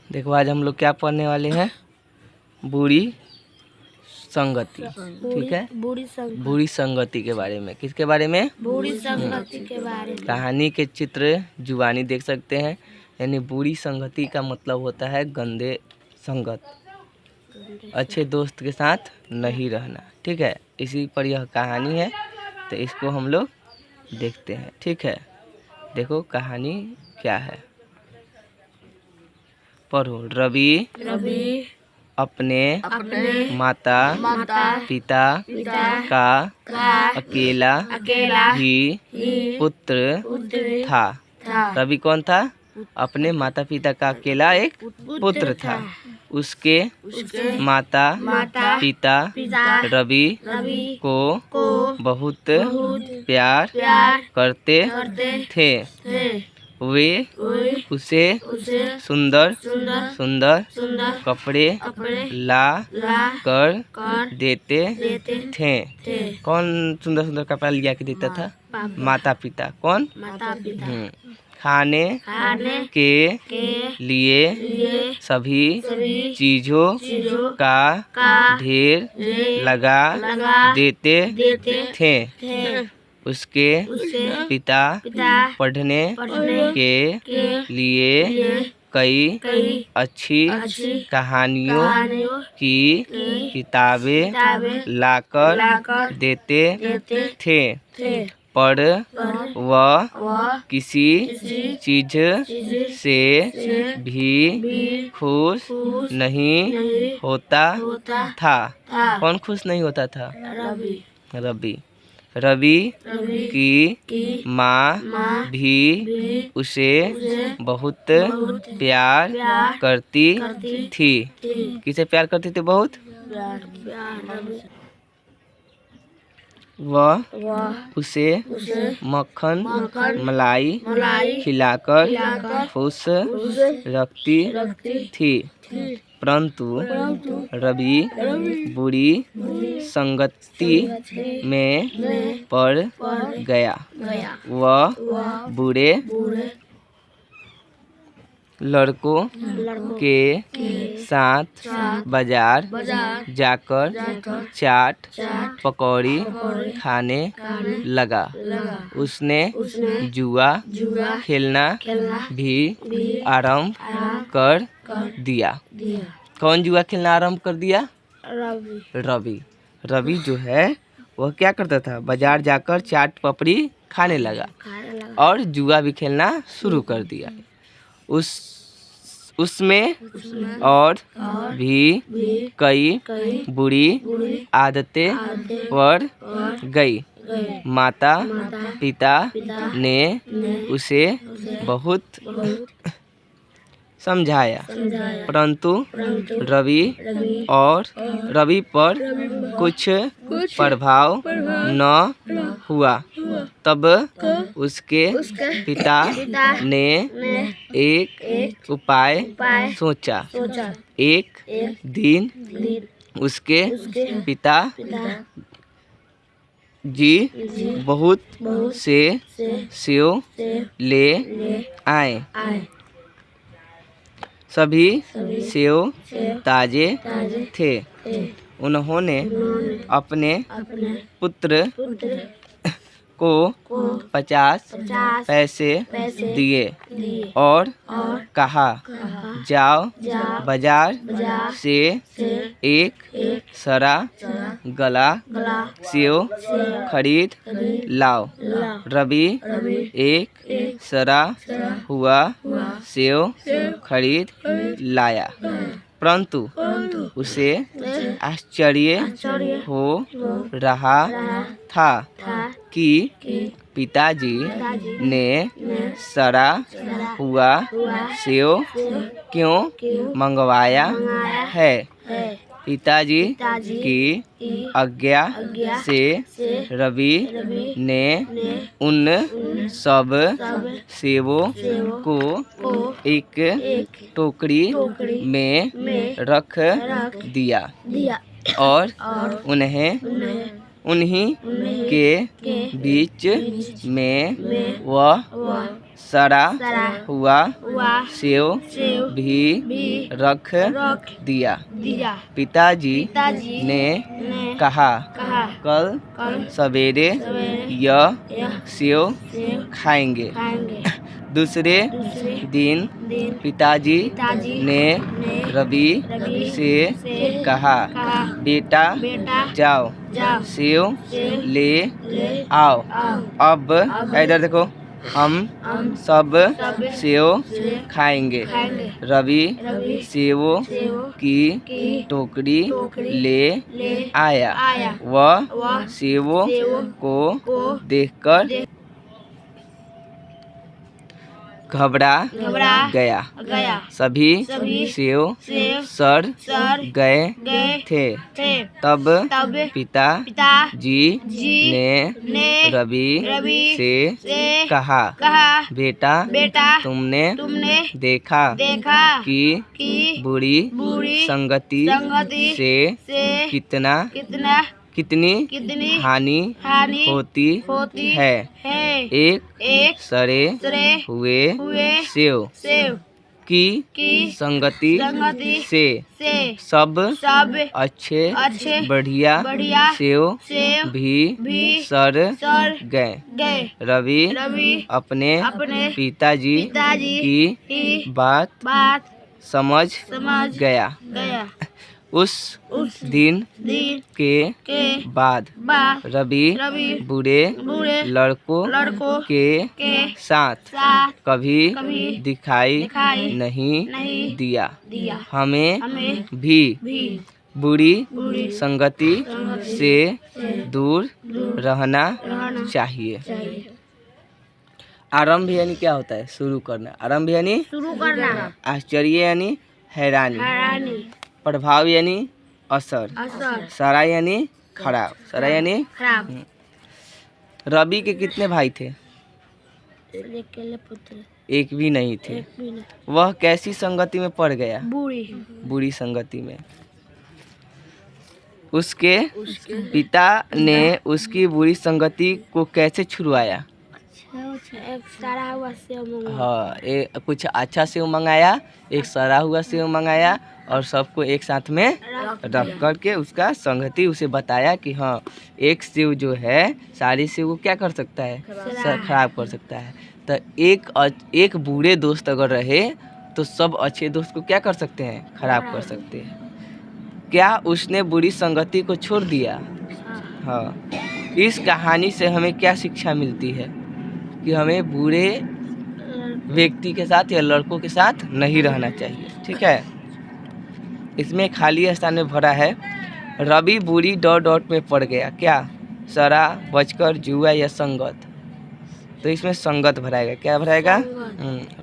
देखो आज हम लोग क्या पढ़ने वाले हैं, बुरी संगति। ठीक है, बुरी संगति के बारे में। किसके बारे में? बुरी संगति के बारे में। कहानी के चित्र जुबानी देख सकते हैं। यानी बुरी संगति का मतलब होता है गंदे संगत, अच्छे दोस्त के साथ नहीं रहना। ठीक है, इसी पर यह कहानी है, तो इसको हम लोग देखते हैं। ठीक है, देखो कहानी क्या है, पढ़ो। रवि अपने माता पिता का अकेला ही पुत्र था। रवि कौन था? अपने माता पिता का अकेला एक पुत्र था। उसके माता पिता रवि को बहुत प्यार करते थे। वे उसे सुंदर कपड़े ला कर देते थे। कौन सुंदर कपड़ा लिया के देता था? माता पिता। कौन? खाने के लिए सभी चीजों का ढेर लगा देते थे। उसके पिता पढ़ने के लिए कई अच्छी कहानियों की किताबें लाकर देते थे, पर वह किसी चीज से भी खुश नहीं होता था। कौन खुश नहीं होता था? रवि की माँ भी उसे बहुत प्यार करती थी। किसे प्यार करती थी? बहुत। वह उसे मक्खन मलाई खिलाकर खुश रखती थी। परंतु रवि बुरी संगति में पड़ गया। वह बुरे लड़कों के साथ बाजार जाकर चाट पकौड़ी खाने लगा। उसने जुआ खेलना भी आरंभ कर दिया। कौन जुआ खेलना आरंभ कर दिया? रवि जो है वह क्या करता था? बाजार जाकर चाट पपड़ी खाने लगा और जुआ भी खेलना शुरू कर दिया। उसमें और भी कई बुरी आदतें पड़ गई। माता पिता ने उसे बहुत समझाया, परंतु रवि पर कुछ प्रभाव न हुआ। तब उसके पिता ने एक उपाय सोचा। एक दिन उसके पिता जी बहुत से सेव ले आए। सभी सेव ताजे थे। उन्होंने अपने पुत्र को 50 पैसे दिए और कहा, जाओ बाजार से एक सरा गला सेव खरीद लाओ। रवि एक सरा हुआ सेव खरीद लाया, परंतु उसे आश्चर्य हो रहा था कि पिताजी ने सड़ा हुआ सेव क्यों मंगवाया है। पिताजी की आज्ञा से रवि ने उन सब सेवों को एक टोकरी में रख दिया और उन्हीं के बीच में वह सरा हुआ सेव भी रख दिया। पिताजी ने कहा कल सवेरे यह सेव खाएंगे। दूसरे दिन पिताजी ने रवि से कहा बेटा जाओ सेव ले आओ। अब इधर देखो, हम सब सेव खाएंगे। रवि सेवों की टोकरी ले आया। वह सेवों को देखकर घबरा गया। सभी सेव सड़ गए थे। तब पिताजी ने रवि से कहा बेटा तुमने देखा कि बुरी संगति से कितनी हानि होती है। एक सड़े हुए सेव की संगति से सब अच्छे बढ़िया सेव भी सड़ गए। रवि अपने पिताजी की बात समझ गया। उस दिन के बाद रवि बुरे लड़कों के साथ कभी दिखाई नहीं दिया। हमें भी बुरी संगति से दूर रहना चाहिए। आरंभ यानी क्या होता है? शुरू करना। आरंभ यानी शुरू करना। आश्चर्य यानी हैरानी। प्रभाव यानी असर। सरा यानी खराब। सरा यानी खराब। रवि के कितने भाई थे? एक भी नहीं थे। वह कैसी संगति में पड़ गया? बुरी संगति में। उसके पिता ने उसकी बुरी संगति को कैसे छुड़वाया? एक सड़ा हुआ सेव मंगाया। हाँ, कुछ अच्छा सेव मंगाया, एक सड़ा हुआ सेव मंगाया और सबको एक साथ में रख करके उसका संगति उसे बताया कि हाँ, एक सेव जो है सारी सेव को क्या कर सकता है? खराब कर सकता है। तो एक बुरे दोस्त अगर रहे तो सब अच्छे दोस्त को क्या कर सकते हैं? खराब कर सकते हैं। क्या उसने बुरी संगति को छोड़ दिया? हाँ। इस कहानी से हमें क्या शिक्षा मिलती है? कि हमें बुरे व्यक्ति के साथ या लड़कों के साथ नहीं रहना चाहिए। ठीक है। इसमें खाली स्थान में भरा है रवि बुरी डॉट में पड़ गया। क्या? सरा, बचकर, जुआ या संगत। तो इसमें संगत भराएगा। क्या भराएगा?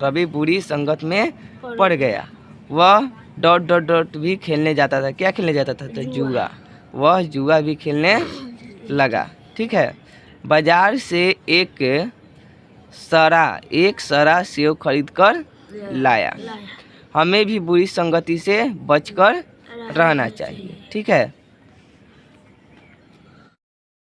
रवि बुरी संगत में पड़ गया। वह डॉट भी खेलने जाता था। क्या खेलने जाता था? तो जुआ। वह जुआ भी खेलने लगा। ठीक है। बाजार से एक सरा सेव खरीद कर लाया। हमें भी बुरी संगति से बचकर रहना चाहिए। ठीक है।